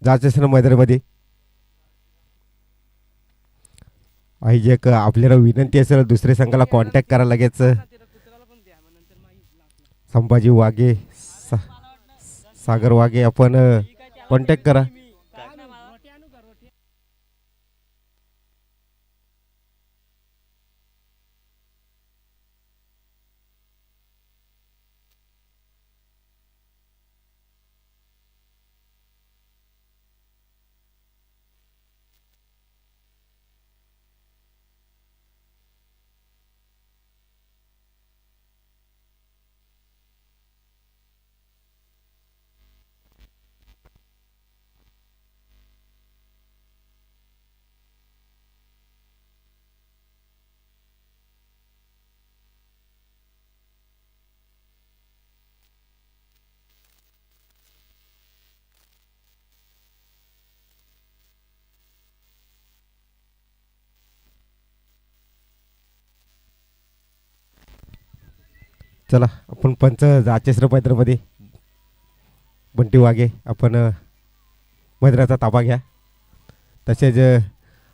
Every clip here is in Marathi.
जायचं मैदानामध्ये एक आपल्याला विनंती असेल दुसऱ्या संघाला कॉन्टॅक्ट करा लगेच. संभाजी वाघे सागर वाघे आपण कॉन्टॅक्ट करा. चला आपण पंच जाचेश्वर मैदानामध्ये बंटी वाघे आपण मैदानाचा ताबा घ्या. तसेच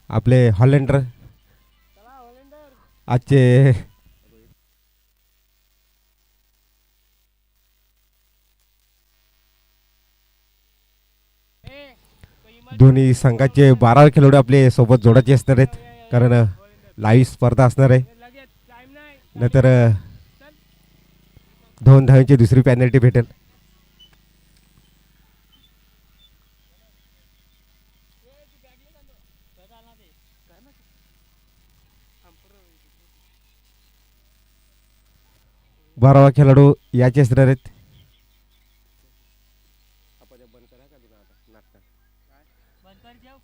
आपले हॉलंडर आजचे दोन्ही संघाचे 12 खेळाडू आपले सोबत जोडायचे असणार आहेत कारण लाईव्ह स्पर्धा असणार आहे. नंतर 2 धावांची दुसरी पॅनल्टी भेटेल. बारावा खेळाडू याचे असणार आहेत.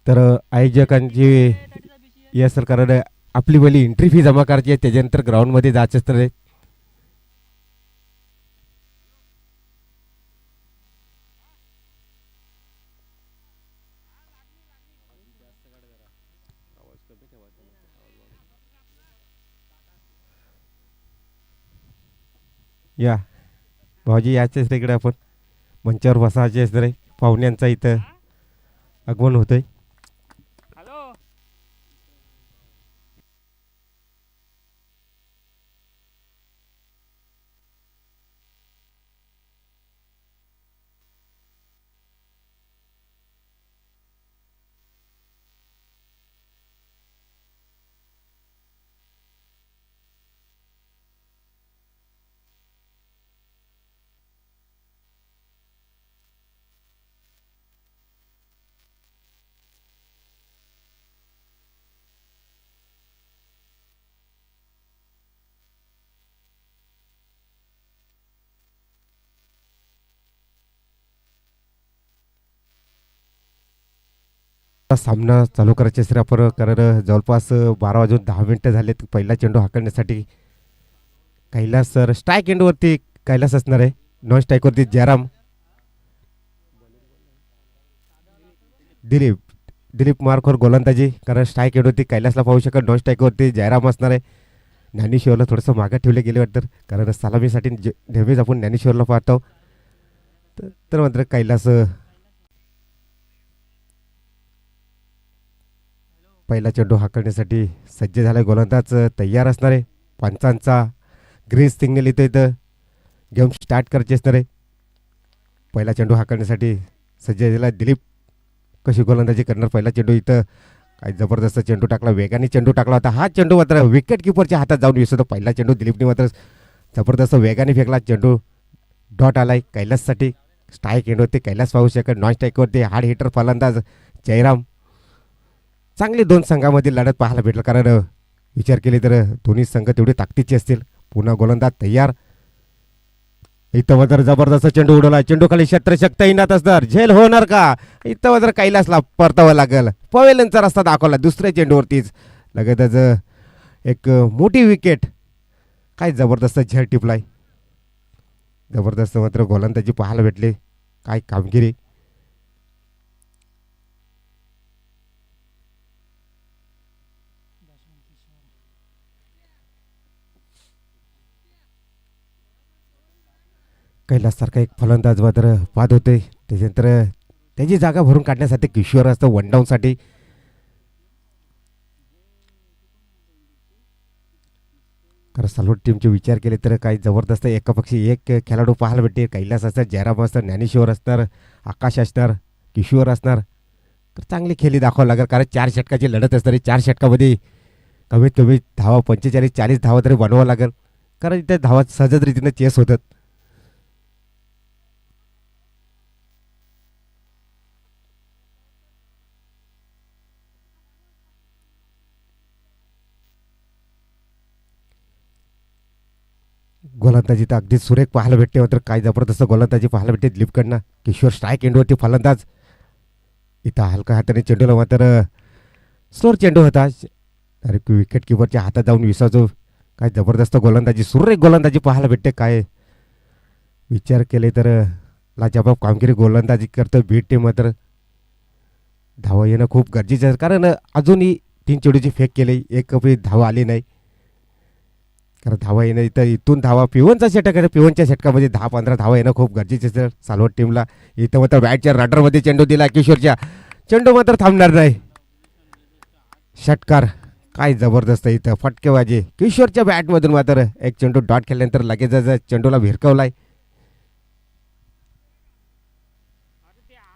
तर आयोजकांची या सरकारने आपली पहिली एंट्री फी जमा करायची आहे त्याच्यानंतर ग्राउंडमध्ये जायचं असणार आहे. या भाऊजी याच्याच इकडे आपण मंचावर बसायचे असणार आहे. पाहुण्यांचा इथं आगमन होतंय. सामना चालू करायचे असते आपण कारण जवळपास 12 वाजून 10 मिनिटं झालेत. पहिला चेंडू हाकलण्यासाठी कैलास सर स्ट्राईक एंडवरती कैलास असणार आहे. नॉन स्ट्राईकवरती जयराम. दिलीप दिलीप मारखोर गोलंदाजी कारण स्ट्राईक एंडवरती कैलासला पाहू शकत. नॉन स्ट्राईकवरती जयराम असणार आहे. ज्ञानेश्वरला थोडंसं मागे ठेवले गेले वाटतं कारण सलामीसाठी नेहमीच आपण ज्ञानेश्वरला पाहतो. तर मात्र कैलास पहिला चेंडू हाकलण्यासाठी सज्ज झाला. गोलंदाज तयार असणार आहे. पंचांचा ग्रीन सिग्नल इथं गेम स्टार्ट करायचे असणार आहे. पहिला चेंडू हाकलण्यासाठी सज्ज झाला. दिलीप कशी गोलंदाजी करणार. पहिला चेंडू इथं काय जबरदस्त चेंडू टाकला. वेगाने चेंडू टाकला होता. हा चेंडू मात्र विकेट किपरच्या हातात जाऊन विसरतो. पहिला चेंडू दिलीपने मात्र जबरदस्त वेगाने फेकला. चेंडू डॉट आलाय कैलाससाठी. स्ट्राईक एंडवरती कैलास पाहू शकत. नॉन स्ट्राईकवरती हार्ड हिटर फलंदाज जयराम. चांगले 2 संघामधील लढत पाहायला भेटलं कारण विचार केले तर दोन्ही संघ तेवढे ताकदीचे असतील. पुन्हा गोलंदाज तयार. इथं मात्र जबरदस्त चेंडू उडवला. चेंडू खाली क्षेत्रशक्त येणार असणार. झेल होणार का. इथं मात्र कैलासला परतावं लागेल. पवेलनचा रस्ता दाखवला दुसऱ्या चेंडूवरतीच. लगेचच एक मोठी विकेट. काय जबरदस्त झेल टिपलाय. जबरदस्त मात्र गोलंदाजी पाहायला भेटले. काय कामगिरी. कैलाससारखा एक फलंदाज मात्र बाद होते. त्याच्यानंतर त्याची जागा भरून काढण्यासाठी किशोर असतं वन डाऊनसाठी. कारण सालवट टीमचे विचार केले तर काही जबरदस्त एकापक्षी एक खेळाडू पाहायला भेटते. कैलास असतात, जयराम असतात, ज्ञानेश्वर असणार, आकाश असणार, किशोर असणार. तर चांगली खेळी दाखवावं लागेल कारण 4 षटकाची लढत असणारी 4 षटकामध्ये कमीत कमी धावा 45-40 धावा तरी बनवावं लागेल कारण इथे धावा सहज रीतीनं चेस होतात. गोलंदाजी तर अगदी सुरेख पाहायला भेटते. मात्र काय जबरदस्त गोलंदाजी पाहायला भेटते दिलीपकडनं. किशोर स्ट्राईक एंडवरती फलंदाज. इथं हलका हाताने चेंडूला मात्र स्लोर चेंडू होता. अरे विकेट किपरच्या हातात जाऊन विसावतो. काय जबरदस्त गोलंदाजी, सुरेख गोलंदाजी पाहायला भेटते. काय विचार केले तर लाजवाब कामगिरी गोलंदाजी करतो बीट टीम. मात्र धावा येणं खूप गरजेचं आहे कारण अजूनही 3 चेंडूची फेक केली, एक कधी धावा आली नाही. कारण धावा येणं इथं इथून धावा पिवनचा षटक आहे. पिवनच्या षटकामध्ये 10-15 धावा येणं खूप गरजेचे आहे सालवट टीमला. इथं मात्र बॅटच्या रडरमध्ये चेंडू दिला किशोरच्या. चेंडू मात्र थांबणार नाही. षटकार काय जबरदस्त इथं फटकेबाजी किशोरच्या बॅटमधून. मात्र एक चेंडू डॉट खेळल्यानंतर लगेचच चेंडूला भिरकवलाय.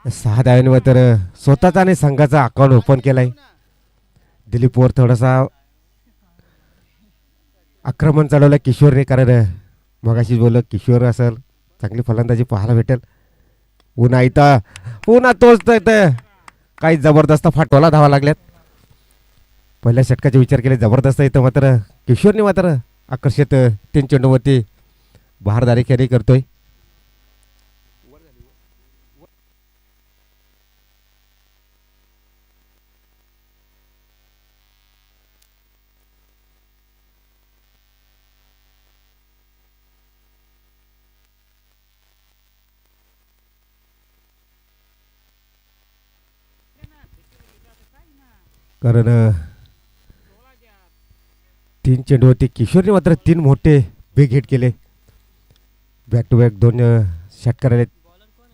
6 धावांनी मात्र स्वतःचा आणि संघाचा अकाउंट ओपन केलाय. दिलीप वर थोडासा आक्रमण चालवलं किशोरने कारण मगाशी बोललं किशोर असेल चांगली फलंदाजी पाहायला भेटेल. पुन्हा तोच काही जबरदस्त फाटोला धावा लागल्यात. पहिल्या षटकाचे विचार केले जबरदस्त इथं मात्र किशोरने मात्र आकर्षित 3 चेंडूवरती बहारदारी खेळी करतोय. कारण 3 चेंडूवरती किशोरने मात्र 3 मोठे बिग हिट केले. बॅक टू बॅक 2 षटकार आले.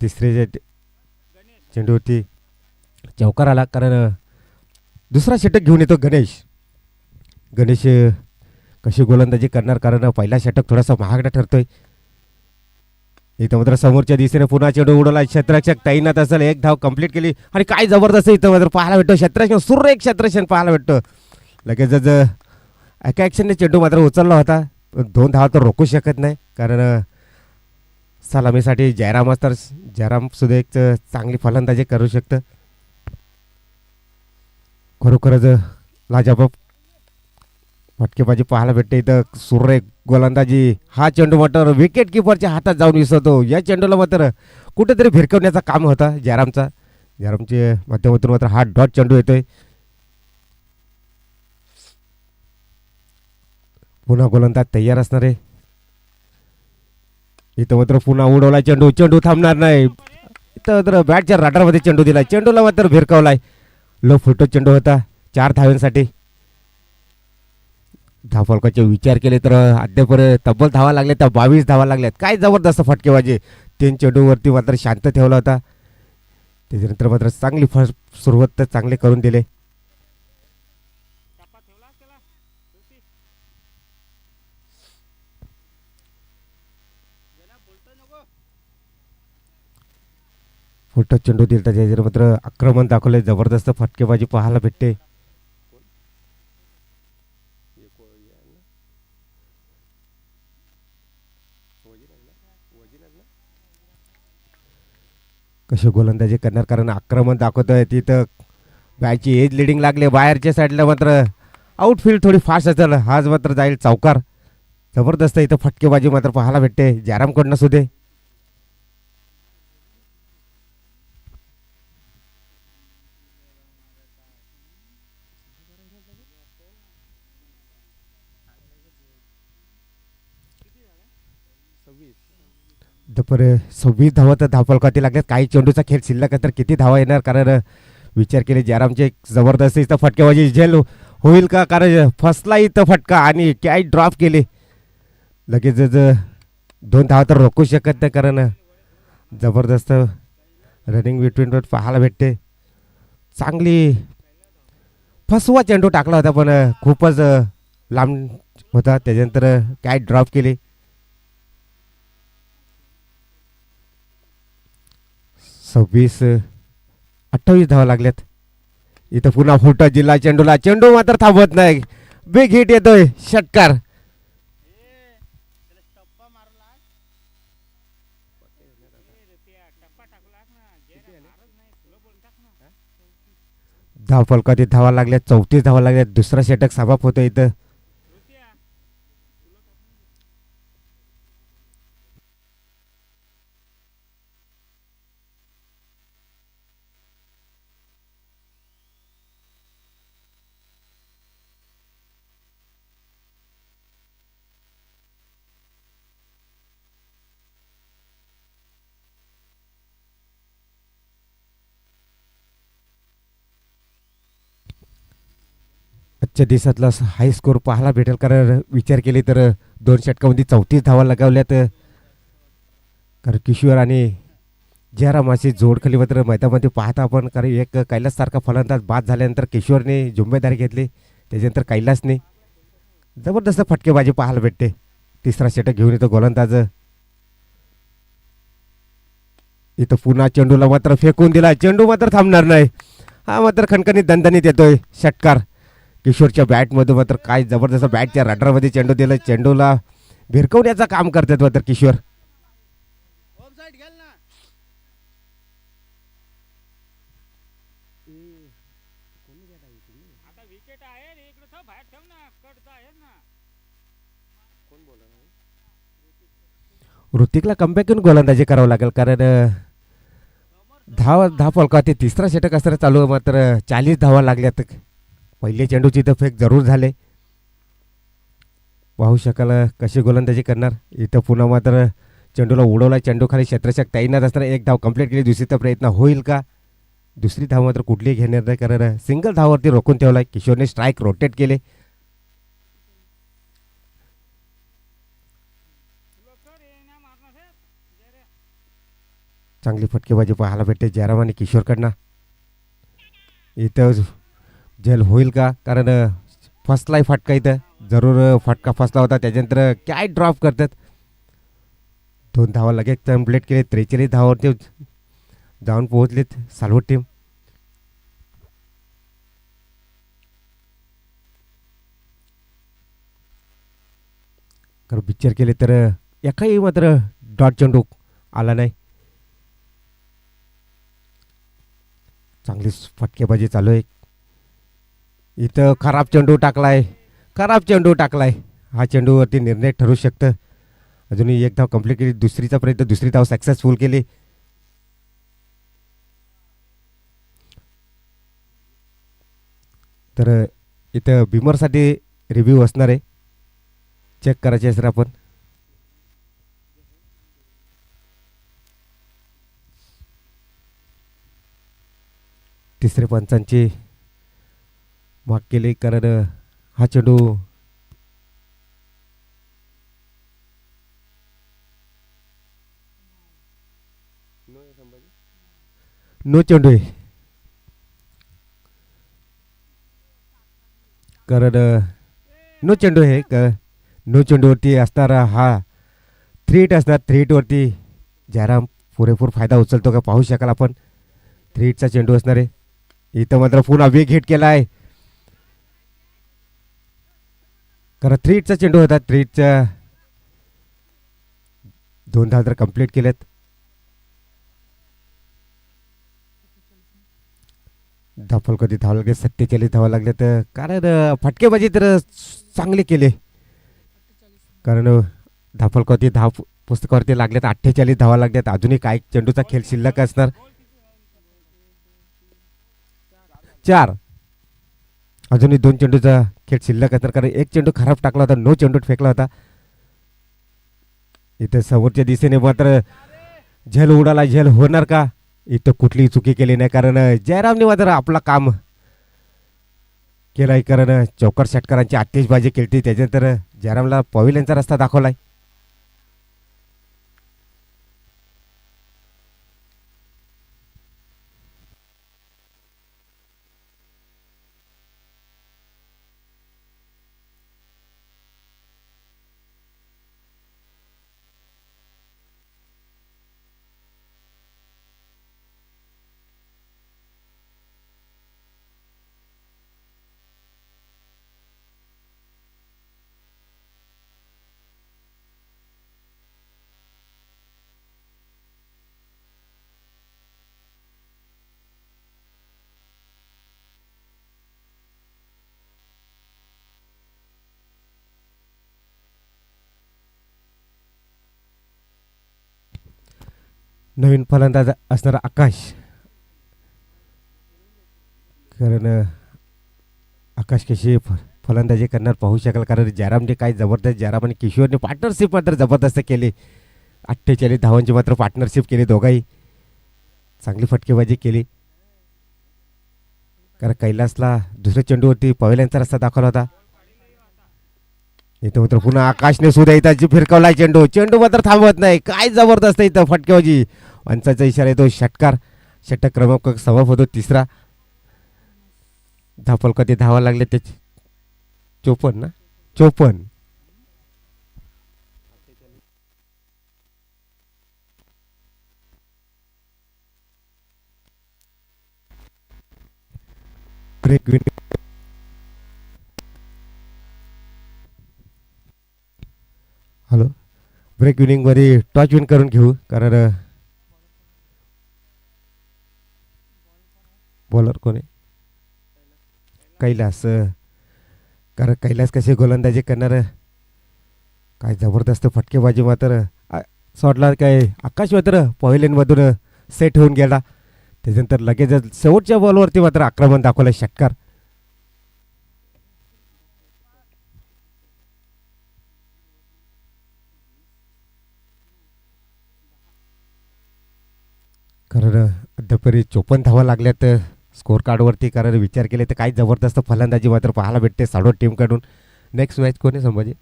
तिसरे चेंडूवरती चौकार आला कारण दुसरा षटक घेऊन येतो गणेश. कशी गोलंदाजी करणार कारण पहिला षटक थोडासा महागडा ठरतोय. इथं मात्र समोरच्या दिशेने पुन्हा चेंडू उडवला. क्षेत्ररक्षक तैनात असेल, 1 धाव कंप्लीट केली आणि काय जबरदस्त इथं मात्र पाहायला भेटतो. क्षेत्ररक्षण सुरेख क्षेत्ररक्षण पाहायला भेटतो. लगेचच एका ॲक्शनने चेंडू मात्र उचलला होता. 2 धावा तर रोखू शकत नाही कारण सलामीसाठी जयराम असतात. जयराम सुद्धा एक चांगली फलंदाजी करू शकतं. खरोखरच लाजवाब फटकेबाजी पाहायला भेटते इथं. सुरेख गोलंदाजी. हा चेंडू मात्र विकेट किपरच्या हातात जाऊन विसरतो. या चेंडूला मात्र कुठेतरी भिरकवण्याचा काम होता जयरामच्या माध्यमातून मात्र हा डॉट चेंडू येतोय. पुन्हा गोलंदाज तयार असणार आहे. इथं मात्र पुन्हा उडवला चेंडू थांबणार नाही. इथं मात्र बॅटच्या रडारमध्ये चेंडू दिलाय. चेंडूला मात्र भिरकवलाय. लो फुटो चेंडू होता 4 धावांसाठी. धावफलकाचे विचार केले तर अद्याप तब्बल धावा लागल्या त्या 22 धावा लागल्यात. काय जबरदस्त फटकेबाजी. 3 चेंडूवरती मात्र शांत ठेवला होता. त्याच्यानंतर मात्र चांगली सुरुवात तर चांगले करून दिले. फुटत चेंडू दिला त्याच्यावर मात्र आक्रमण दाखवले. जबरदस्त फटकेबाजी पाहायला भेटते. कशी गोलंदाजी करणार कारण आक्रमण दाखवतोय. तिथं बॅटची एज लिडिंग लागले. बाहेरच्या साईडला मात्र आउटफील्ड थोडी फास्ट असेल. हाच मात्र जाईल चौकार. जबरदस्त इथं फटकेबाजी मात्र पाहायला भेटते जयरामकडनं सुद्धा. दुपारी 26 धावा तर धावफलकावरती लागल्यात. काही चेंडूचा खेळ शिल्लक तर किती धावा येणार कारण विचार केले जयरामचे जबरदस्त इथं फटकेबाजी झेल होईल का कारण फसला इथं फटका आणि काय ड्रॉप केले. लगेचच 2 धावा तर रोखू शकत नाही कारण जबरदस्त रनिंग बिटवीनवर पाहायला भेटते. चांगली फसवा चेंडू टाकला होता पण खूपच लांब होता. त्याच्यानंतर काय ड्रॉप केली. 26-28 धावा लागल्यात. इथं पुन्हा फुटा जिल्हा चेंडूला. चेंडू मात्र थांबत नाही. बिग हिट येतोय. षटकार. धाव फलकात धावा लागल्यात. 34 धावा लागल्यात. दुसरा षटक समाप्त होतं इथं. आजच्या दिवसातला हाय स्कोर पाहायला भेटेल कारण विचार केले तर 2 षटकामध्ये 34 धावा लगावल्यात. कारण किशोर आणि जयरामाची जोड खाली मात्र मैदानामध्ये पाहता आपण कारण एक कैलाससारखा फलंदाज बाद झाल्यानंतर किशोरने जिम्मेदारी घेतली. त्याच्यानंतर कैलासने जबरदस्त फटकेबाजी पाहायला भेटते. तिसरा षटक घेऊन येतो गोलंदाज. इथं पुन्हा चेंडूला मात्र फेकून दिला. चेंडू मात्र थांबणार नाही. हा मात्र खणखणीत दणदणीत येतोय. षटकार. किशोरच्या बॅटमध्ये मात्र काय जबरदस्त बॅटच्या रडारमध्ये चेंडू दिला. चेंडूला भिरकवण्याचं काम करतात मात्र किशोर. ऋतिकला कमबॅक करून गोलंदाजी करावं लागेल कारण दहा फलका ते तिसरा षटक असताना चालू मात्र 40 धावा लागल्यात. पहिले चेंडूची तर फेक जरूर झाले. पाहू शकाल कशी गोलंदाजी करणार. इथं पुन्हा मात्र चेंडूला उडवला. चेंडू खाली क्षेत्ररक्षक तैनात असताना एक धाव कंप्लीट केली. दुसरीचा प्रयत्न होईल का. दुसरी धाव मात्र कुठलीही घेणार नाही कारण सिंगल धावावरती रोखून ठेवलाय. किशोरने स्ट्राईक रोटेट केले. चांगली फटकेबाजी पाहायला भेटते जयराम आणि किशोरकडनं. इथं झेल होईल का कारण फसलाय फटका. इथं जरूर फटका फसला होता. त्याच्यानंतर काय ड्रॉप करतात. 2 धावा लगेच कंप्लीट केले. 43 धावावरती जाऊन पोहोचलेत सालवट टीम. कारण विचार केले तर एकाही मात्र डॉट चेंडू आला नाही. चांगली फटकेबाजी चालू आहे. इथं खराब चेंडू टाकलाय. खराब चेंडू टाकलाय. हा चेंडूवरती निर्णय ठरू शकतं. अजूनही एक धाव कंप्लीट केली. दुसरीचा प्रयत्न. दुसरी धाव सक्सेसफुल केली. तर इथं बिमरसाठी रिव्ह्यू असणार आहे. चेक करायचे आहे सर आपण. तिसरे पंचांची माग केली कारण हा चेंडू नो चेंडू आहे कारण नो चेंडू आहे. नो चेंडूवरती असणारा हा 3 हिट असणार. 3 हिटवरती जयराम पुरेपूर फायदा उचलतो का पाहू शकाल आपण. 3 हिटचा चेंडू असणार आहे. इथं मात्र पुन्हा वेग हिट केला आहे कारण 3 हिटचा चेंडू होता. 3 हिटच्या 2 धावा तर कंप्लीट केल्यात. धाफल कधी धावा लागले. 47 धावा लागले तर कारण फटकेबाजी तर चांगले केले कारण धाफल कधी धाव पुस्तकावरती लागल्यात. 48 धावा लागल्यात. अजूनही काही चेंडूचा खेळ शिल्लक असणार. 4 अजूनही 2 चेंडूचा खेळ शिल्लक असणार कारण एक चेंडू खराब टाकला होता. नो चेंडू फेकला होता. इथं समोरच्या दिशेने मात्र झेल उडाला. झेल होणार का. इथं कुठलीही चुकी केली नाही कारण जयरामने मात्र आपला काम केलाय कारण चौकार षटकारांची आतिषबाजी केली. त्याच्यानंतर जयरामला पवेलियनचा रस्ता दाखवलाय. नवीन फलंदाज असणारा आकाश, कारण आकाश कशी फलंदाजी करणार पाहू शकाल, कारण जयरामने काय जबरदस्त, जयराम आणि किशोरने पार्टनरशिप मात्र जबरदस्त केली. 48 धावांची मात्र पार्टनरशिप केली दोघाही. चांगली फटकेबाजी केली, कारण कैलासला दुसऱ्या चेंडूवरती पवेल्यांचा रस्ता दाखवला होता. इथं मात्र पुन्हा आकाशने सुद्धा इथं जी फिरकवलाय चेंडू, चेंडू मात्र थांबवत नाही. काय जबरदस्त इथं फटकेबाजी, पंचाचा इशारा येतो षटकार. षटक क्रमांक समाप्त होतो तिसरा. धापल कधी धावा लागले त्याची 54 ना, 54. Break winning, hello, break winning मध्ये टॉच विन करून घेऊ, कारण बॉलर कोण आहे? कैलास. कारण कैलास कसे गोलंदाजी करणार, काय जबरदस्त फटकेबाजी मात्र सोडला. काय आकाश मात्र पवेलियनमधून सेट होऊन गेला. त्याच्यानंतर लगेच शेवटच्या बॉलवरती मात्र आक्रमण दाखवलं, षटकार. कारण अद्यापरी 54 धावा लागल्यात स्कोअर कार्डवरती. कारण विचार केले तर काय जबरदस्त फलंदाजी मात्र पाहायला भेटते साडवड टीमकडून. नेक्स्ट मॅच कोणी संभाजी?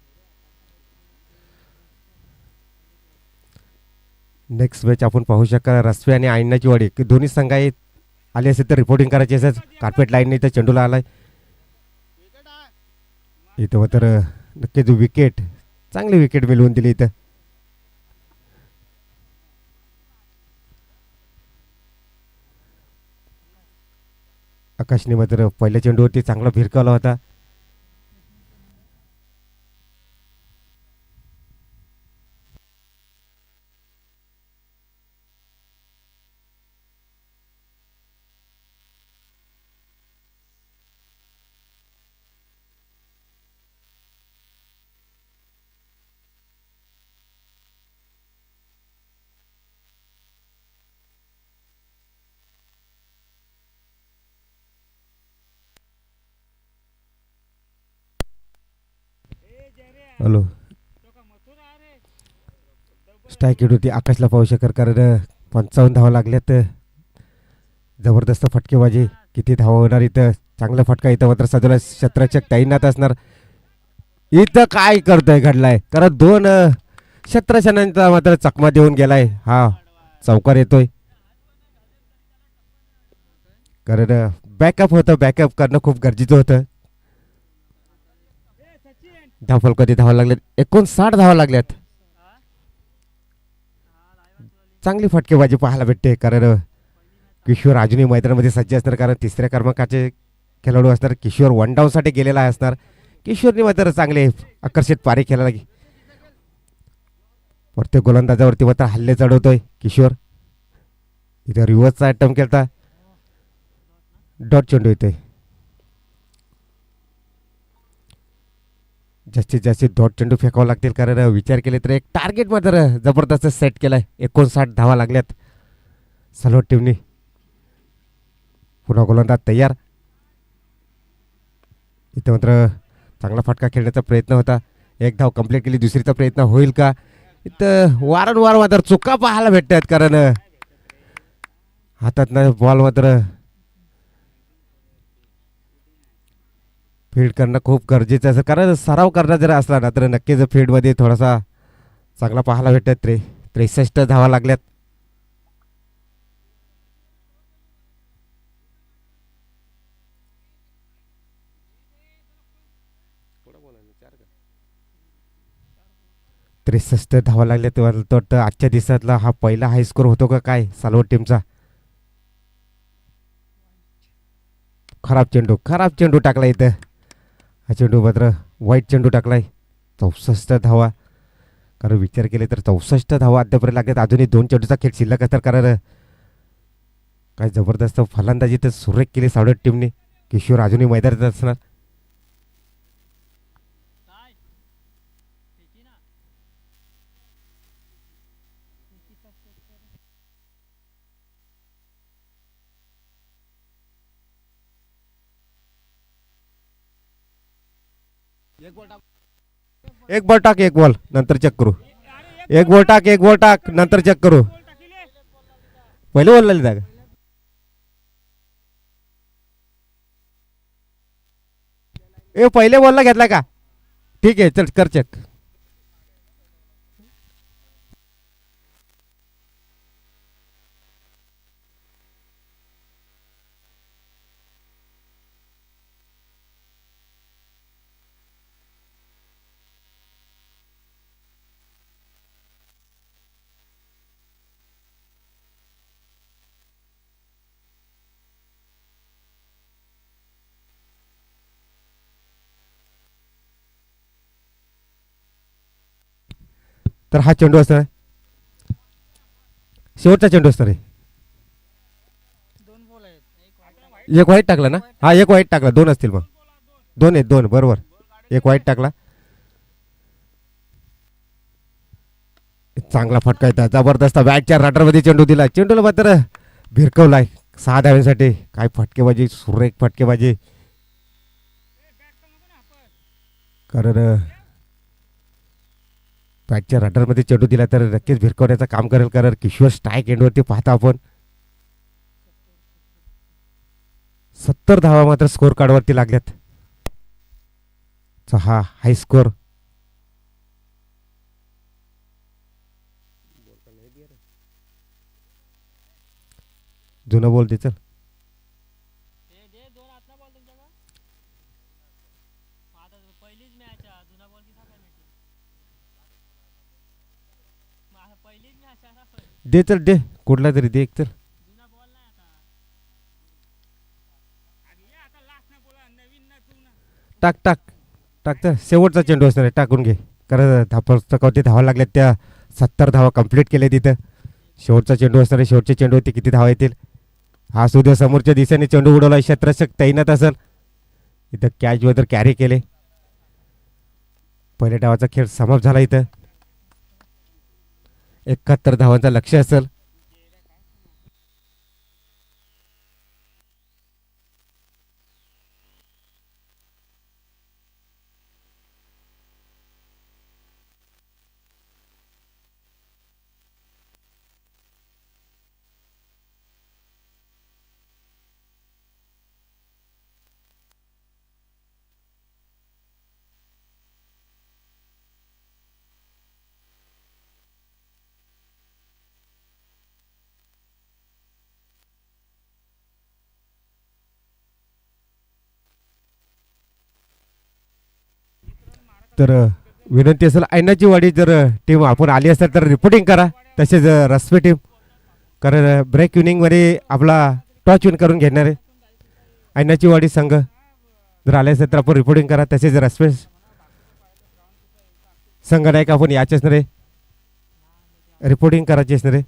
नेक्स्ट मॅच आपण पाहू शकाल रस्वे आणि आयनाची वाडी, दोन्ही संघ आले असेल तर रिपोर्टिंग करायची असेल. कार्पेट लाईनने इथं चेंडूला आलाय. इथं मात्र नक्कीच विकेट, चांगली विकेट मिळवून दिली इथं. आकाशने मात्र पहिल्या चेंडूवरती चांगला भिरकावला होता. हॅलो, स्ट्राईक हिट होती आकाशला पाहू शकाल, कारण 55 धावा लागल्यात. जबरदस्त फटकेबाजी, किती धावा होणार इथं? चांगला फटका इथं मात्र सजवला, शत्रक्षक तैनात असणार. इथं काय करतोय घडलाय, कारण दोन शत्रक्षणांचा मात्र चकमा देऊन गेलाय. हा चौकार येतोय, कारण बॅकअप होतं, बॅकअप करणं खूप गरजेचं होतं. धावफल कधी धावा लागल्यात? 59 धावा लागल्यात. चांगली फटकेबाजी पाहायला भेटते, कारण किशोर अजूनही मैदानामध्ये सज्ज असणार, कारण तिसऱ्या क्रमांकाचे खेळाडू असणार. किशोर वन डाऊन साठी गेलेला असणार. किशोरने मात्र चांगले आकर्षित पारी खेळायला. प्रत्येक गोलंदाजावरती मात्र हल्ले चढवतोय किशोर. इथे रिव्हर्सचा अटेम्प्ट केला, डॉट चेंडू येतोय. जास्तीत जास्त डॉट चेंडू फेकावं लागतील, कारण विचार केले तर एक टार्गेट मात्र जबरदस्त सेट केलाय. 59 धावा लागल्यात सलवट टीमनी. पुन्हा गोलंदाज तयार. इथं मात्र चांगला फटका खेळण्याचा प्रयत्न होता, एक धाव कंप्लीट केली. दुसरीचा प्रयत्न होईल का? इथं वारंवार मात्र चुका पाहायला भेटतात, कारण हातात ना बॉल मात्र फील्ड करणं खूप गरजेचं असं, कारण सराव करणं जर असला ना तर नक्कीच फील्डमध्ये थोडासा चांगला पाहायला भेटतात. 63 धावा लागल्यात. धावा लागल्या तर आजच्या दिवसातला हा पहिला हाय स्कोर होतो का काय सालवट टीमचा? खराब चेंडू टाकला इथं. हा चेंडू मात्र वाईट चेंडू टाकलाय. 64 धावा, कारण विचार केले तर 64 धावा अद्यापर्यंत लागतात. अजूनही 2 चेंडूचा खेळ शिल्लक असतात, कारण काय जबरदस्त फलंदाजी तर सुरेख केली सावडत टीमने. किशोर अजूनही मैदानात असणार. एक बॉल टाक, एक बॉल नंतर चेक करू. एक बॉल टाक, एक बॉल टाक नंतर चेक करू. पहिले बॉल लागली जागा. ए पहिले बॉलला घेतला का? ठीक आहे चल कर चेक. तर हा चेंडू असणार, शेवटचा चेंडू असणार आहे. एक वाईट टाकला ना? हा एक वाईट टाकला, दोन असतील मग. दोन आहेत, दोन बरोबर. एक वाईट टाकला. चांगला फटका येतात, जबरदस्त बॅटच्या राडरमध्ये चेंडू दिला. चेंडूला मात्र भिरकवलाय 6 धाव्यांसाठी. काय फटकेबाजी, सुरेख फटकेबाजी. कारण बॅटच्या राडरमध्ये चेंडू दिला तर नक्कीच भिरकवण्याचं काम करेल. कारण किशोर स्ट्राईक एंडवरती पाहता आपण 70 धावा मात्र स्कोर कार्डवरती लागल्यात. हा हाय स्कोर. जुनं बोलते चल. दे चल, दे कुठला तरी दे एक चल. टाक टाक टाक तर शेवटचा चेंडू असणार आहे, टाकून घे. कारण पुस्तकावरती धावा लागल्यात, त्या 70 धावा कंप्लीट केल्या तिथं. शेवटचा चेंडू असणार आहे, शेवटच्या चेंडूवरती किती धावा येतील. हा सुद्धा समोरच्या दिशेने चेंडू उडवला, क्षेत्ररक्षक तैनात असेल. इथं कॅच वर कॅरी केले. पहिल्या डावाचा खेळ समाप्त झाला. इथं 71 धावांचा लक्ष्य असेल. तर विनंती असेल ऐनाची वाडी जर टीम आपण आली असेल तर रिपोर्टिंग करा. तसेच रस्पे टीम, कारण ब्रेक विनिंगमध्ये आपला टॉच विन करून घेणार आहे. ऐनाची वाडी संघ जर आले असेल तर आपण रिपोर्टिंग करा. तसेच रस्पे संघ नाही का आपण याचे असणारे रिपोर्टिंग करायची असणारे.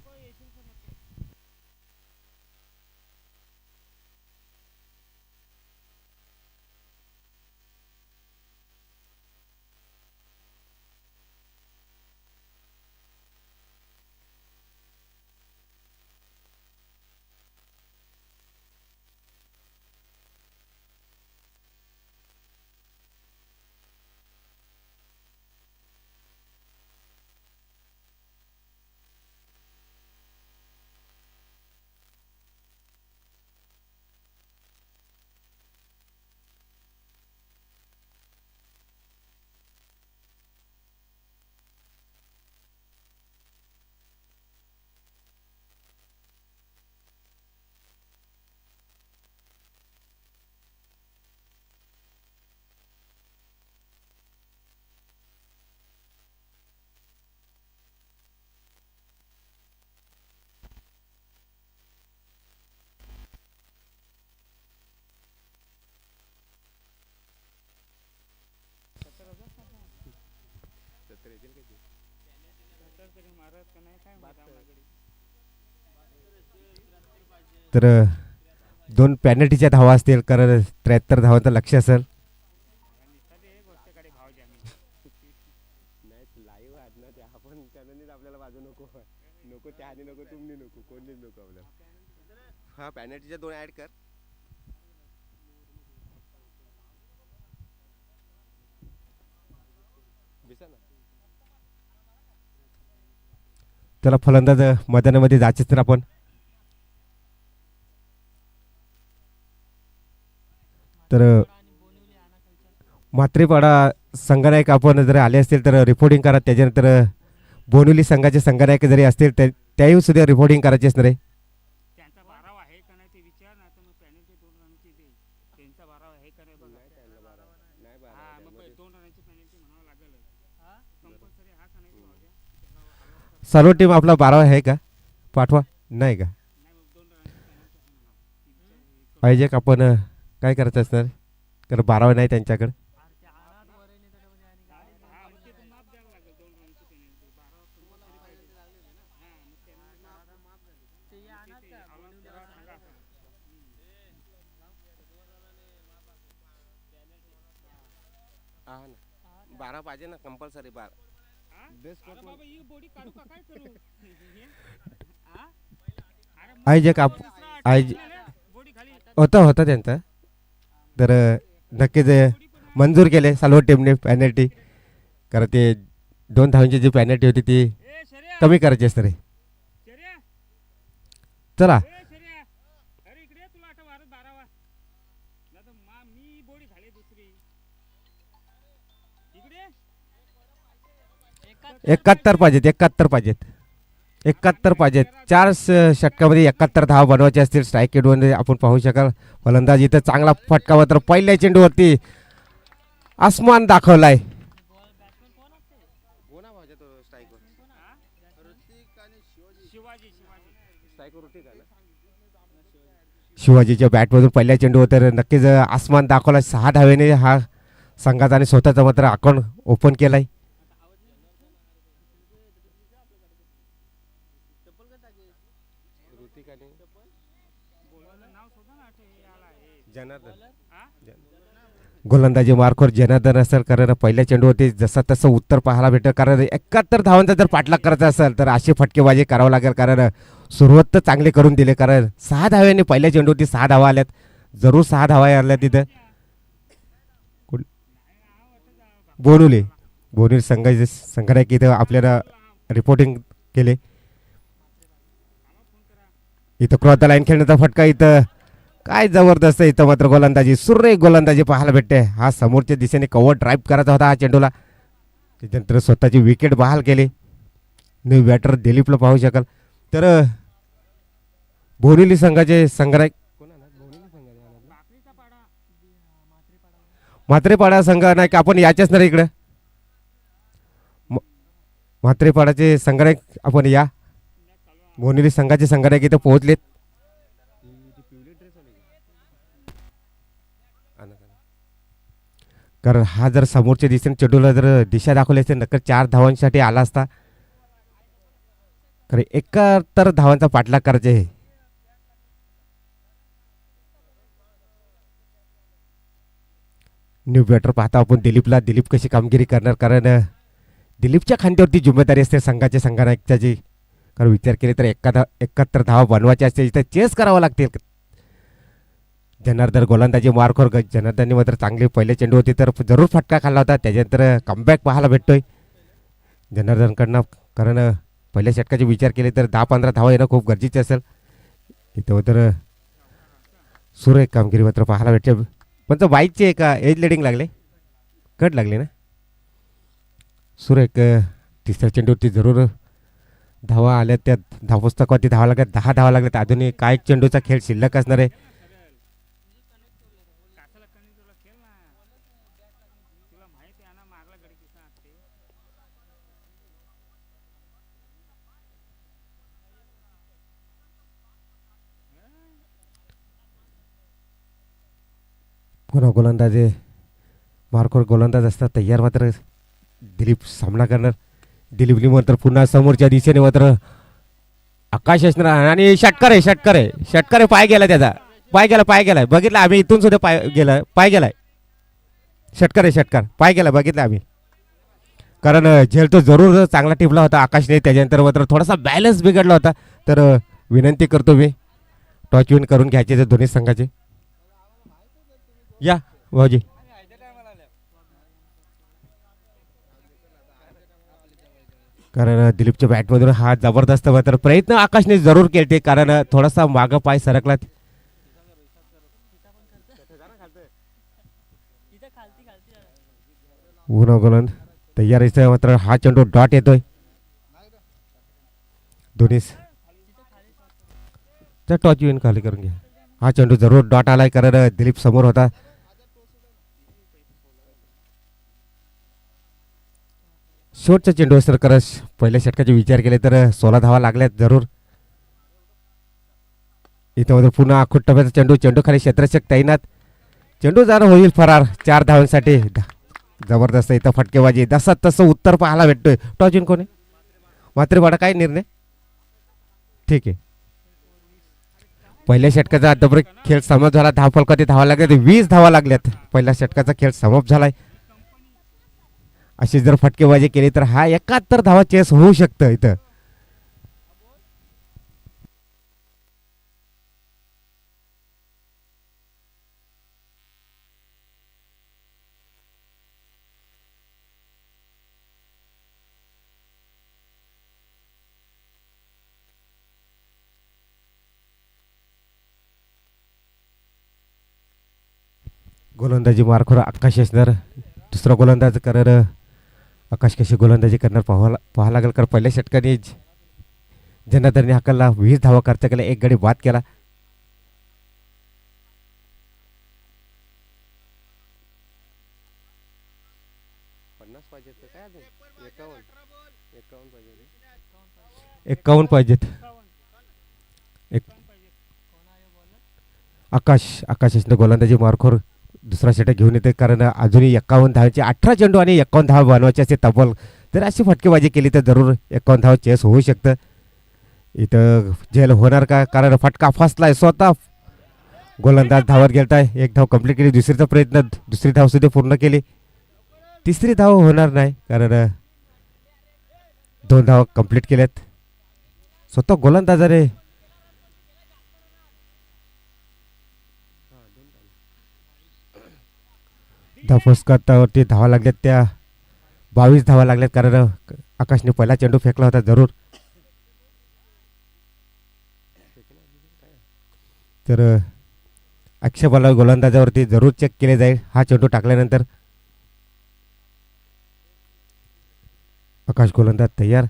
तर 2 पॅनल्टीच्या धावा असतील, कारण 73 धावांचं लक्ष असेल. हा पॅनल्टीच्या 2 ऍड कर. त्याला फलंदाज मैदानामध्ये जायचे तर आपण तर म्हात्रेपाडा संघनायक आपण जर आले असतील तर रिपोर्टिंग करा. त्याच्यानंतर बोनिवली संघाचे संघनायक जरी असतील त्याही सुद्धा रिपोर्टिंग करायचे असणार आहे. सर्व टीम आपला 12 आहे का पाठवा नाही का पाहिजे का आपण काय करायचं असणार कारण 12 नाही त्यांच्याकडे. बारा पाहिजे ना कंपल्सरी 12 आयोजक होता त्यांचा तर नक्कीच मंजूर केले सालवड टीमने पॅनल्टी कारण ते 2 धावांची जी पॅनल्टी होती ती कमी करायची असते रे. चला एकाहत्तर पाहिजेत 4 षटकामध्ये 71 धावा बनवायचे असतील. स्ट्राईक रेटमध्ये आपण पाहू शकाल फलंदाज इथं चांगला फटका मात्र पहिल्या चेंडूवरती आसमान दाखवलाय. शिवाजीच्या बॅटमधून पहिल्या चेंडूवर तर नक्कीच आसमान दाखवला. 6 धावेने हा संघाचा आणि स्वतःचा मात्र अकाउंट ओपन केलाय. गोलंदाजी मार्कवर जनार्दन असेल कारण पहिल्या चेंडूवरती जसं तसं उत्तर पाहायला भेटेल कारण 71 धावांचा जर पाठलाग करायचा असेल तर अशी फटकेबाजी करावं लागेल कारण सुरुवात तर चांगली करून दिली कारण 6 धाव्यांनी पहिल्या चेंडूवरती 6 धावा आल्यात. जरूर 6 धावा आल्या तिथं. बोनिवली संघाचे संघनायक इथं आपल्याला रिपोर्टिंग केले. इथं क्रॉस द लाईन खेळण्याचा फटका इथं काय जबरदस्त इथं मात्र गोलंदाजी सुरेख गोलंदाजी पाहायला भेटते. हा समोरच्या दिशेने कव्हर ड्राईव्ह करायचा होता हा चेंडूला त्याच्यानंतर स्वतःची विकेट बहाल केली. न्यू बॅटर दिलीपला पाहू शकाल तर बोरिवली संघाचे संघनायक म्हात्रेपाडा संघनायक आपण याचेच नाही इकडे म्हात्रेपाडाचे संघनायक आपण या बोरिवली संघाचे संघनायक इथं पोहोचलेत. कारण हा जर समोरच्या दिशेने चेंडूला जर दिशा दाखवली असते नक्की 4 धावांसाठी आला असता कारण 71 धावांचा पाठलाग करायचे आहे. न्यू बॅटर पाहता आपण दिलीप कशी कामगिरी करणार कारण दिलीपच्या खांद्यावरती जिम्मेदारी असते संघाच्या संघनायकाची कारण विचार केले तर 71 धावा बनवायचे असते इथे चेस करावं लागतील. जनार्दन गोलंदाजी मार्कवर जनार्दनने मात्र चांगली पहिले चेंडू होती तर जरूर फटका खाल्ला होता त्याच्यानंतर कमबॅक पाहायला भेटतोय जनार्दनकडनं कारण पहिल्या षटकाचे विचार केले तर 10-15 धावा येणं खूप गरजेचे असेल. इथं तर सुरेख कामगिरी मात्र पाहायला भेटते. पण तो बाईकचे एका एज लेडिंग लागले कट लागले ना सुरेख. तिसऱ्या चेंडूवरती जरूर धावा आल्या त्या धावपुस्तकावरती धावा लागल्या 10 धावा लागल्यात. अजूनही काय चेंडूचा खेळ शिल्लक असणार आहे. पुन्हा गोलंदाजे मार्कवर गोलंदाज असतात तयार मात्र दिलीप सामना करणार. दिलीपनी मात्र पुन्हा समोरच्या दिशेने मात्र आकाश असणार आणि षटकार आहे पाय गेला त्याचा पाय गेलाय बघितलं आम्ही इथून सुद्धा पाय गेलाय षटकार पाय गेला बघितलं आम्ही कारण झेल तो जरूर चांगला टिपला होता आकाशने. त्याच्यानंतर मात्र थोडासा बॅलन्स बिघडला होता तर विनंती करतो मी टॉच विन करून घ्यायचे ते दोन्ही संघाचे. या भाऊजी कारण दिलीपच्या बॅटमधून हा जबरदस्त मात्र प्रयत्न आकाशने जरूर केले कारण थोडासा मागं पाय सरकला. पुन्हा गोलंद तयार मात्र हा चेंडू डॉट येतोय दोन्ही टॉच येऊन खाली करून घ्या. हा चेंडू जरूर डॉट आलाय कारण दिलीप समोर होता. शेवटचा चेंडू सर करस पहिल्या षटकाचे विचार केले तर 16 धावा लागल्यात जरूर. इथं मात्र पुन्हा आखूट टप्प्याचा चेंडू चेंडू खाली क्षेत्ररक्षक तैनात. चेंडू जाणं होईल फरार 4 धावांसाठी. जबरदस्त इथं फटकेबाजी जसं तसं उत्तर पाहायला भेटतोय. टॉच येऊन कोणी मात्र बडा काय निर्णय ठीक आहे. पहिल्या षटकाचा अद्यापर्यंत खेळ समाप्त झाला. धावफलकात धावा लागल्यात 20 धावा लागल्यात. पहिल्या षटकाचा खेळ समाप्त झालाय. अशी जर फटकेबाजी केली तर हा 71 धावा चेस होऊ शकतं इथं. गोलंदाजी मारखोर आकाश असणार. दुसरा गोलंदाज करणार आकाश कशी गोलंदाजी करणार पाहावं लागेल. कारण पहिल्या षटकाने जनादरने हाकलला 20 धावा खर्च केला. एक गडी बाद केला. एकावन्न पाहिजेत. आकाश गोलंदाजी मारखोर दुसरा षटक घेऊन येते कारण अजूनही 51 धावांचे 18 चेंडू आणि 51 धावा बनवायचे असे तब्बल. जर अशी फटकेबाजी केली तर जरूर 51 धावा चेस होऊ शकतं. इथं जेल होणार का कारण फटका फसलाय स्वतः. गोलंदाज धावत गेलताय. एक धाव कंप्लीट केली. दुसरीचा प्रयत्न दुसरी धाव सुद्धा पूर्ण केली. तिसरी धाव होणार नाही कारण 2 धाव कंप्लीट केल्यात. स्वतः गोलंदाजाने धावफलकावरती धावा लागल्यात त्या 22 धावा लागल्यात कारण आकाशने पहिला चेंडू फेकला होता जरूर. तर आक्षेपाला गोलंदाजावरती जरूर चेक केले जाईल हा चेंडू टाकल्यानंतर. आकाश गोलंदाज तयार.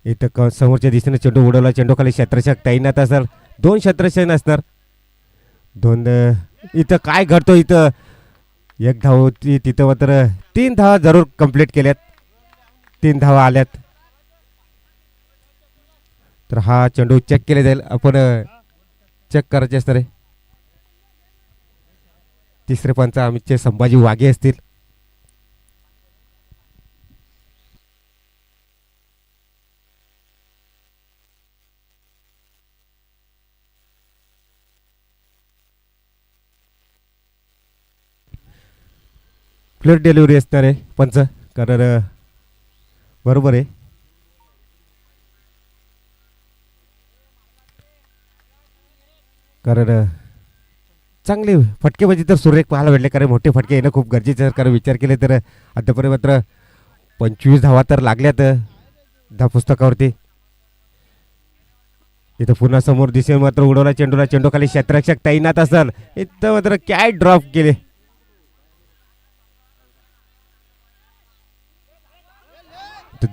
इथं समोरच्या दिशेने चेंडू उडवला. चेंडू खाली क्षेत्ररक्षक तैनात असेल. 2 क्षेत्ररक्षक असणार. 2 इथं काय घडतो इथं एक धाव होती तिथं मात्र 3 धावा जरूर कंप्लीट केल्यात. 3 धावा आल्यात. तर हा चेंडू चेक केले जाईल. आपण चेक करायचे असणार आहे. तिसरे पंच आमचे संभाजी वाघे असतील. प्लेट डिलिव्हरी असणार आहे पंच कारण बरोबर आहे. कारण चांगली फटकेबाजी तर सुरेख पाहायला भेटले कारण मोठे फटके येणं खूप गरजेचं आहे. कारण विचार केले तर आतापर्यंत मात्र 25 धावा तर लागल्यात धावपुस्तकावरती. इथं पुन्हा समोर दिसेल मात्र उडवला चेंडूला. चेंडू खाली क्षेत्ररक्षक तैनात असेल. इथं मात्र काय ड्रॉप केले.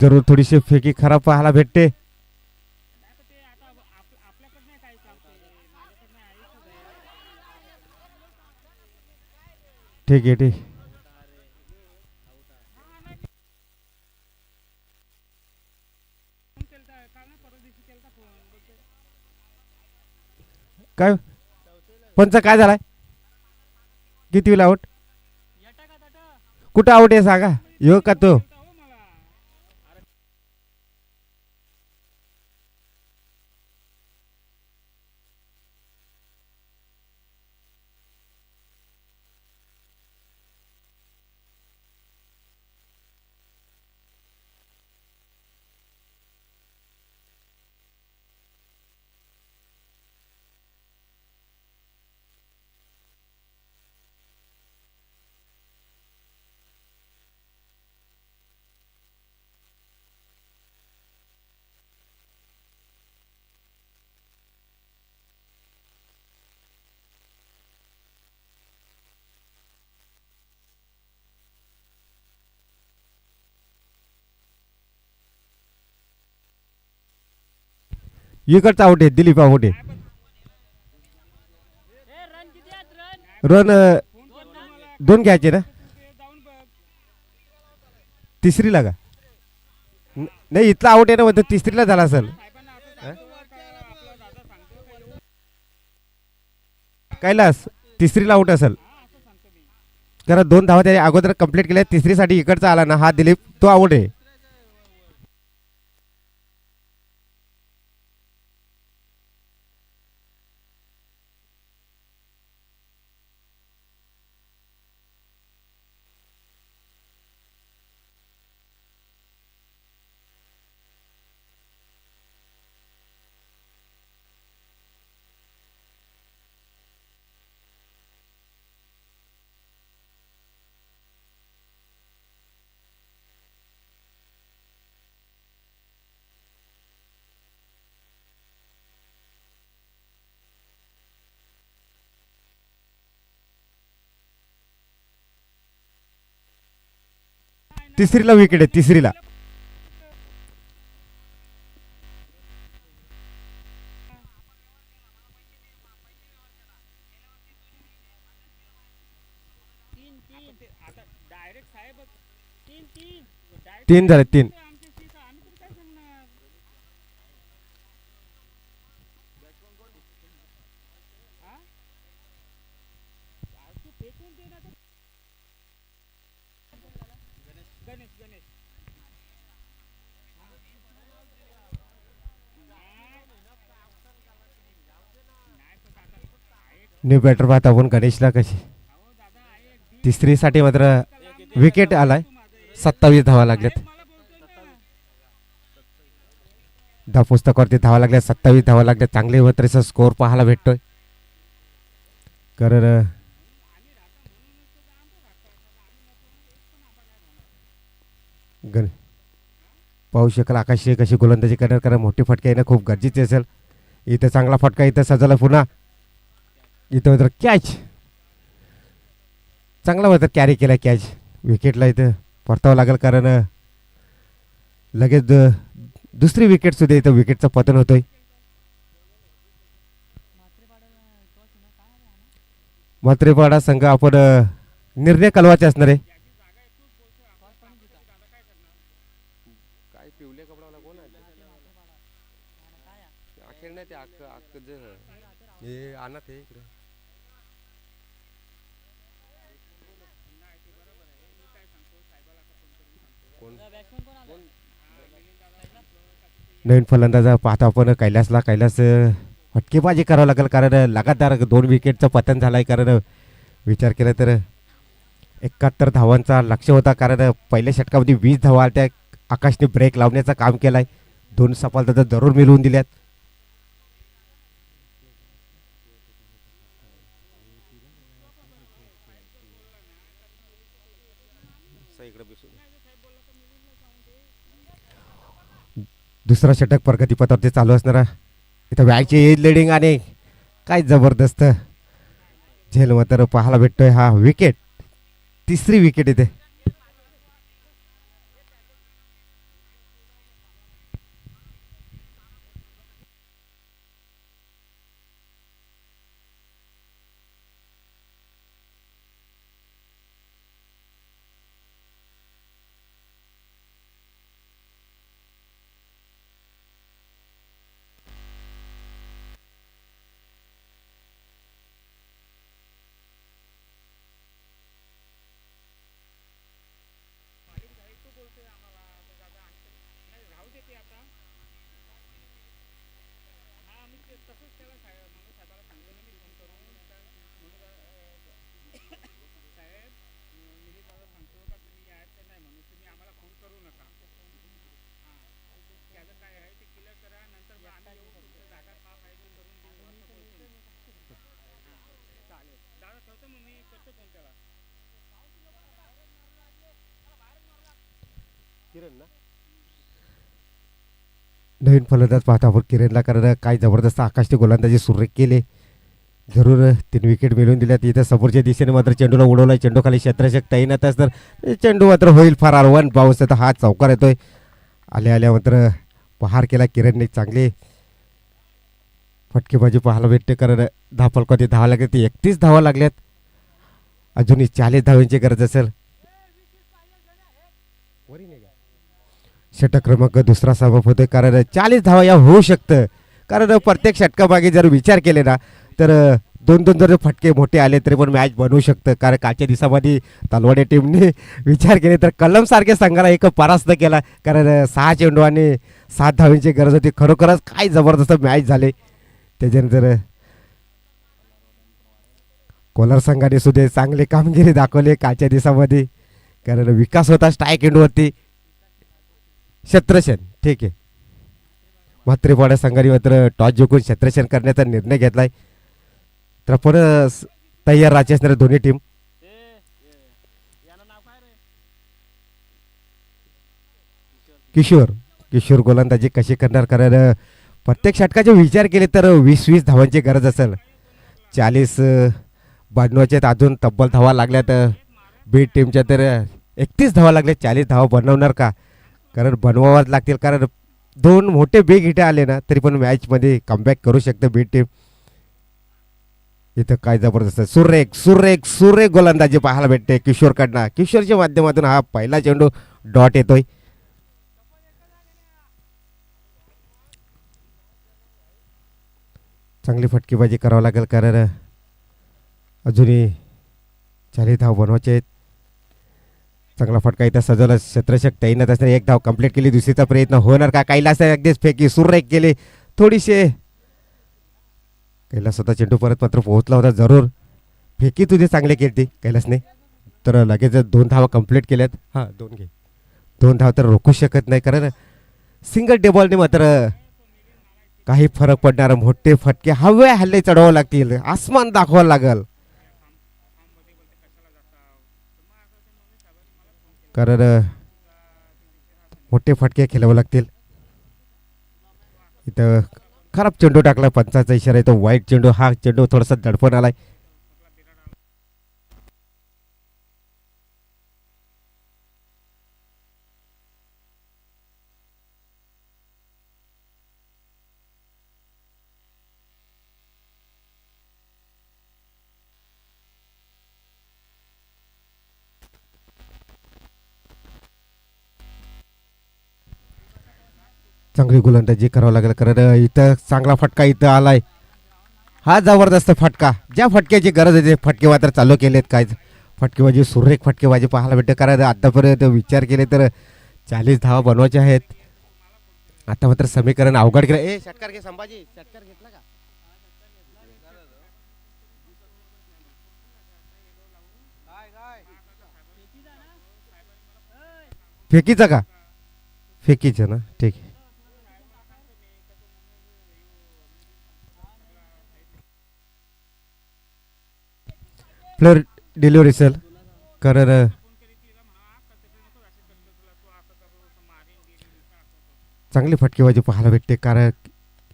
जरूर थोडीशी फेकी खराब पाहायला भेटते. ठीक आहे ठीक. काय पंच काय झालाय किती वेळा आउट कुठं आउट आहे सांगा यो का तो इकडचा आउट आहे दिलीप आउट आहे. रन 2 घ्यायचे ना. तिसरीला का नाही इथला आउट आहे ना म्हणतो तिसरीला झाला असेल. कैलास तिसरीला आउट असेल कारण 2 धावा त्याने अगोदर कंप्लीट केल्या. तिसरीसाठी इकडचा आला ना हा दिलीप तो आउट आहे. तिसरीला विकेट आहे तिसरीला. तीन झाले 3. न्यू बॅटर पाहता आपण गणेशला कशी तिसरीसाठी मात्र विकेट आलाय. 27 धावा लागल्यात. धा पुस्तकावरती धावा लागल्या 27 धावा लागल्यात. चांगले मात्र स्कोर पाहायला भेटतोय कारण पाहू शकाल आकाशी कशी गोलंदाजी करणार कारण मोठी फटका येणं खूप गरजेचे असेल. इथं चांगला फटका इथं सजवला पुन्हा. इथं मात्र कॅच चांगला मात्र कॅरी केला कॅच. विकेटला इथं परतावं लागेल कारण लगेच दुसरी विकेट सुद्धा इथं विकेटचं पतन होतोय. मात्रेपाडा संघ आपण निर्णय कलवाचे असणार आहे. नवीन फलंदाजा पाहतो आपण कैलासला. कैलास फटकेबाजी करावं लागेल कारण लगातार 2 विकेटचं पतन झालंय. कारण विचार केला तर 71 धावांचा लक्ष्य होता कारण पहिल्या षटकामध्ये 20 धावा त्या आकाशने ब्रेक लावण्याचं काम केलाय. 2 सफलता तर जरूर मिळवून दिल्यात. दुसरा षटक प्रगतीपथावरती चालू असणारा इथं वॅगची लिडिंग आणि काय जबरदस्त झेल मात्र पाहायला भेटतोय. हा विकेट तिसरी विकेट इथे. नवीन फलंदाज पाहतो आपण किरणला कारण काय जबरदस्त आकाशने गोलंदाजी सुरू केले. जरूर 3 विकेट मिळवून दिल्यात. इथं समोरच्या दिशेने मात्र चेंडूला उडवलाय. चेंडू खाली क्षेत्ररक्षक तैनात तर चेंडू मात्र होईल फार 1 बाउन्स. तर हा चौकार येतोय. आल्या आल्या मात्र पहार केला किरणने. चांगले फटकेबाजी पाहायला भेटते कारण धावफलकावरती धावा लागले ते 31 धावा लागल्यात. अजूनही 40 धावांची गरज असेल. षटक क्रमांक दुसरा समाप्त होते कारण 40 धावा या होऊ शकतं. कारण प्रत्येक षटकामागे जर विचार केले ना तर दोन दोन जर फटके मोठे आले तरी पण मॅच बनवू शकतं. कारण कालच्या दिवसामध्ये तलवाडे टीमने विचार केले तर कलम सारख्या संघाला एक परास्त केला. कारण 6 चेंडू आणि 7 धावांची गरज होती. खरोखरच काय जबरदस्त मॅच झाले. त्याच्यानंतर कोलार संघाने सुद्धा चांगली कामगिरी दाखवली कालच्या दिवसामध्ये. कारण विकास होता स्ट्राईक एंडवरती. क्षेत्रक्षण ठीक आहे. म्हात्रेपाडा संघाने मात्र टॉस जिंकून क्षेत्रक्षण करण्याचा निर्णय घेतलाय. तर पण तयार राहायचे असणारे दोन्ही टीम. किशोर गोलंदाजी कशी करणार कारण प्रत्येक षटकाचे विचार केले तर 20-20 धावांची गरज असेल. 40 बनवायचे अजून तब्बल धावा लागल्यात बीट टीमच्या तर 31 धावा लागल्या. 40 धावा बनवणार का कारण बनवावाच लागतील कारण दोन मोठे बिग हिट आले ना तरी पण मॅचमध्ये कमबॅक करू शकते बीट टीम. इथं काय जबरदस्त सुरेख गोलंदाजी पाहायला भेटते किशोरकडनं. किशोरच्या माध्यमातून हा पहिला चेंडू डॉट येतोय. चांगली फटकेबाजी करावं लागेल कारण अजूनही 40 धाव बनवायचे आहेत. चांगला फटका इथं सजवला. क्षेत्ररक्षक तैनात असणारे एक धाव कंप्लीट केली. दुसरीचा प्रयत्न होणार का? कैलास अगदीच फेकी सुरेख केली थोडीशे. कैलास स्वतः चेंडू परत मात्र पोहोचला होता. जरूर फेकी तुझे चांगले केली कैलासने. तर लगेच 2 धावा कंप्लीट केल्यात. हां 2 धाव तर रोखू शकत नाही कारण सिंगल टेबलने मात्र काही फरक पडणार. मोठे फटके हवे हल्ले चढवावं लागतील. आसमान दाखवावं लागल कारण मोठे फटके खेळावे लागतील. इथं खराब चेंडू टाकला. पंचाचा इशारा येतो वाईट चेंडू. हा चेंडू थोडासा दडपण आलाय. चांगली गोलंदाजी करावं लागेल कारण इथं चांगला फटका इथं आलाय. हा जबरदस्त फटका. ज्या फटक्याची गरज आहे ते फटके मात्र चालू केलेत. काय फटकेबाजी सुरेख फटकेबाजी पाहायला भेटते कारण आतापर्यंत विचार केले तर 40 धावा बनवायचे आहेत. आता मात्र समीकरण अवघड केलं. षटकार घे संभाजी. षटकार घेतला का? फेकीचा का? फेकीचं ना ठीक आहे. प्लेअर डिलिव्हरी सेल कारण चांगली फटकेबाजी पाहायला भेटते कारण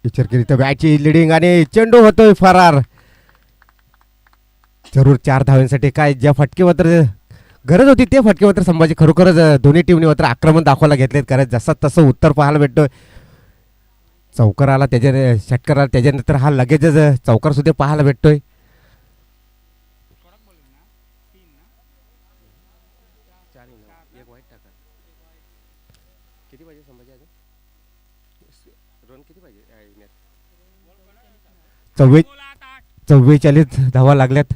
विचार केली तर बॅटची लिडिंग आणि चेंडू होतोय फरार. जरूर 4 धावांसाठी काय ज्या फटके मात्र गरज होती ते फटके मात्र संभाजी खरोखरच दोन्ही टीमने मात्र आक्रमण दाखवायला घेतलेत कारण जसं तसं उत्तर पाहायला भेटतोय. चौकार आला त्याच्याने षटकार आला त्याच्यानंतर हा लगेचच चौकार सुद्धा पाहायला भेटतोय. चव्वे 44 धावा लागल्यात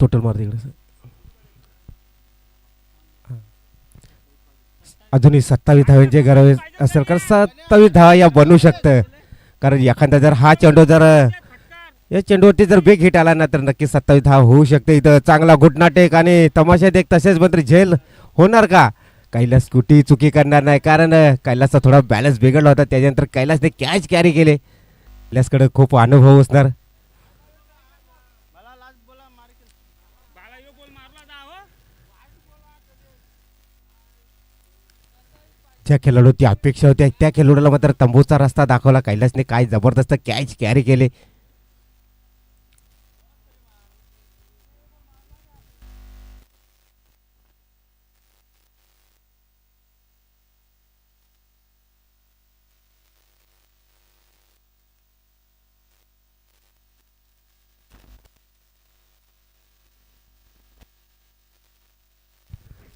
टोटल मार तिकडे. अजूनही 27 धावांची गरज असेल कारण 27 धावा या बनवू शकतं कारण एखादा जर हा चेंडू जर या चेंडूवरती जर बेग हिट आला ना तर नक्की 27 धावा होऊ शकते. इथं चांगला घुटनाटेक आणि तमाशात एक तसेच मात्र झेल होणार का? कैलास कुठेही चुकी करणार नाही कारण कैलासचा थोडा बॅलन्स बिघडला होता. त्याच्यानंतर कैलासने कॅच कॅरी केले. कैलासकडे खूप अनुभव असणार. ज्या खेळाडूची अपेक्षा होती त्या खेळाडूला मात्र तंबूचा रस्ता दाखवला कैलासने. काय जबरदस्त कॅच कॅरी केले.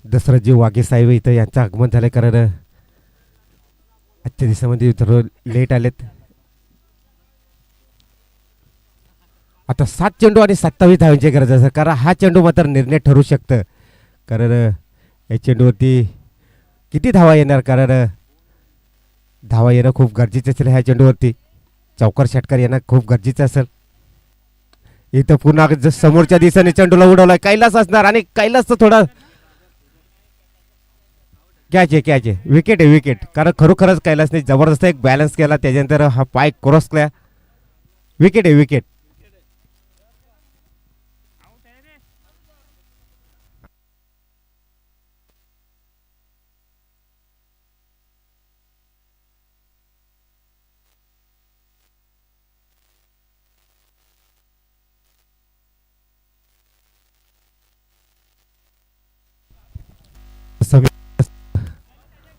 दसराजी वाघे साहेब इथं यांचं आगमन झालं, कारण आजच्या दिवसामध्ये थोडं लेट आलेत. आता 7 चेंडू आणि 27 धावांची गरज असेल, कारण हा चेंडू मात्र निर्णय ठरू शकतं. कारण या चेंडूवरती किती धावा येणार, कारण धावा येणं खूप गरजेचं असेल. ह्या चेंडूवरती चौकार षटकार येणं खूप गरजेचं असेल. इथं पुन्हा समोरच्या दिशेने चेंडूला उडवलाय, कैलास असणार आणि कैलासचं थोडं घ्यायचे विकेट आहे विकेट. कारण खरोखरच कैलासने जबरदस्त एक बॅलन्स केला, त्याच्यानंतर हा पाय क्रॉस केला. विकेट आहे विकेट.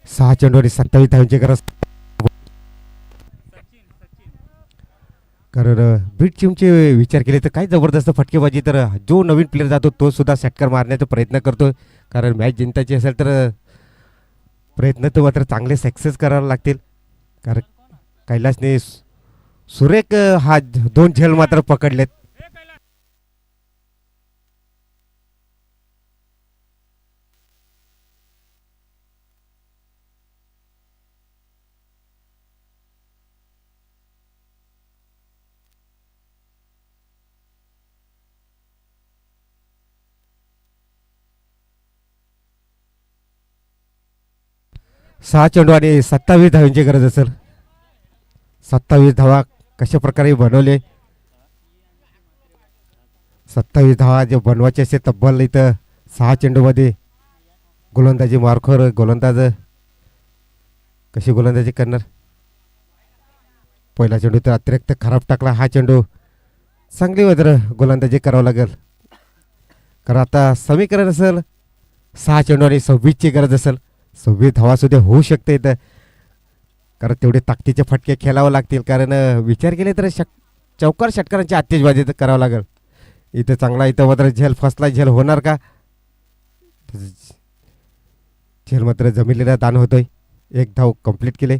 सहा चेंडू आणि 27 धावांची गरज. कारण बीट टीमचे विचार केले तर काय जबरदस्त फटकेबाजी. तर जो नवीन प्लेअर जातो तो सुद्धा षटकार मारण्याचा प्रयत्न करतो, कारण मॅच जिंकायची असेल तर प्रयत्न तर मात्र चांगले सक्सेस करावे लागतील. कारण कैलासने सुरेख हा 2 झेल मात्र पकडलेत. सहा चेंडू आणि 27 धावांची गरज असेल. 27 धावा कशा प्रकारे बनवले. 27 धावा जे बनवायचे असे तब्बल इथं 6 चेंडूमध्ये गोलंदाजी मारखोर गोलंदाज कशी गोलंदाजी करणार. पहिला चेंडू तर अतिरिक्त खराब टाकला. हा चेंडू चांगली वजर गोलंदाजी करावं लागेल, कारण आता समीकरण असेल 6 चेंडू आणि 26ची गरज असेल. 26 धावा सुद्धा होऊ शकते इथं, कारण तेवढे ताकदीचे फटके खेळावं लागतील. कारण विचार केले तर चौकार षटकारांची आतिषबाजी तर करावं लागेल. इथं चांगला इथं मात्र झेल फसला. झेल होणार का. झेल मात्र जमिलेला दान होतोय. 1 धाव कंप्लीट केले.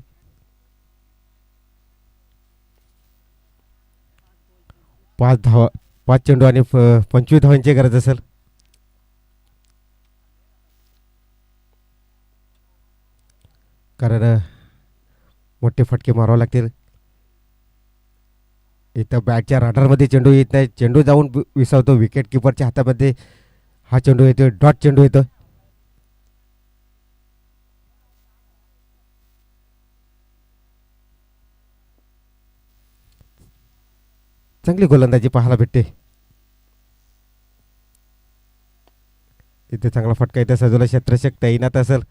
5 चेंडू आणि 25 धावांची गरज असेल. कारण मोठे फटके मारावे लागतील. इथं बॅटच्या राडारमध्ये चेंडू येत नाही. चेंडू जाऊन विसावतो विकेट किपरच्या हातामध्ये. हा चेंडू येतो, डॉट चेंडू येतो. चांगली गोलंदाजी पाहायला भेटते. इथे चांगला फटका इथं सजवला. क्षेत्ररक्षक तैनात असेल.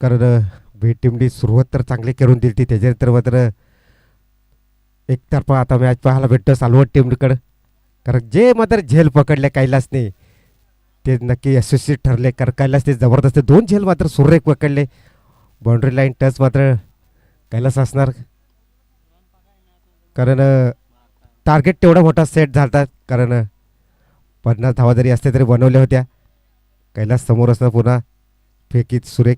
कारण बीट टीमनी सुरुवात तर चांगली करून दिली, त्याच्यानंतर मात्र एकतर्फा आता मॅच पाहायला भेटतो सालवट टीमकडं. कारण जे मात्र झेल पकडले कैलासने ते नक्की यशस्वी ठरले. कारण कैलासने जबरदस्त 2 झेल मात्र सुरेख पकडले. बाउंड्री लाईन टच मात्र कैलास असणार, कारण टार्गेट तेवढा मोठा सेट झाला. कारण 50 धावा जरी असते तरी बनवल्या होत्या. कैलास समोर असणार पुन्हा फेकीत सुरेख.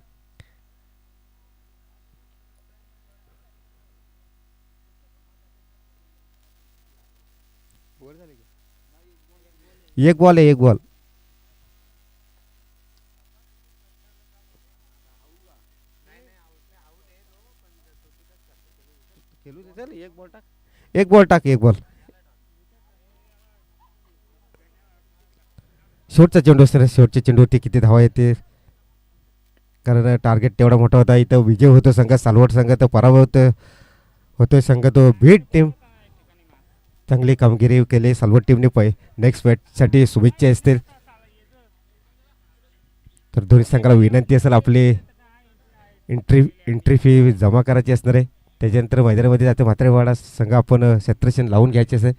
एक बॉल आहे, एक बॉल. एक बॉल टाक, एक बॉल. शेवटचा चेंडू असणार. शेवटच्या चेंडूवरती किती धावा येते, कारण टार्गेट तेवढा मोठा होता. इथं विजय होतो संघ सालवट संघ, तर पराभव होतोय संघ तो बीट टीम. चांगली कामगिरी केली सालवट टीमने. नेक्स्ट मॅचसाठी शुभेच्छा असतील. तर दोन्ही संघाला विनंती असेल आपली एंट्री फी जमा करायची असणार आहे. त्याच्यानंतर मैदानामध्ये जाते. म्हातारेवाडा संघ आपण क्षेत्ररक्षण लावून घ्यायचे असेल.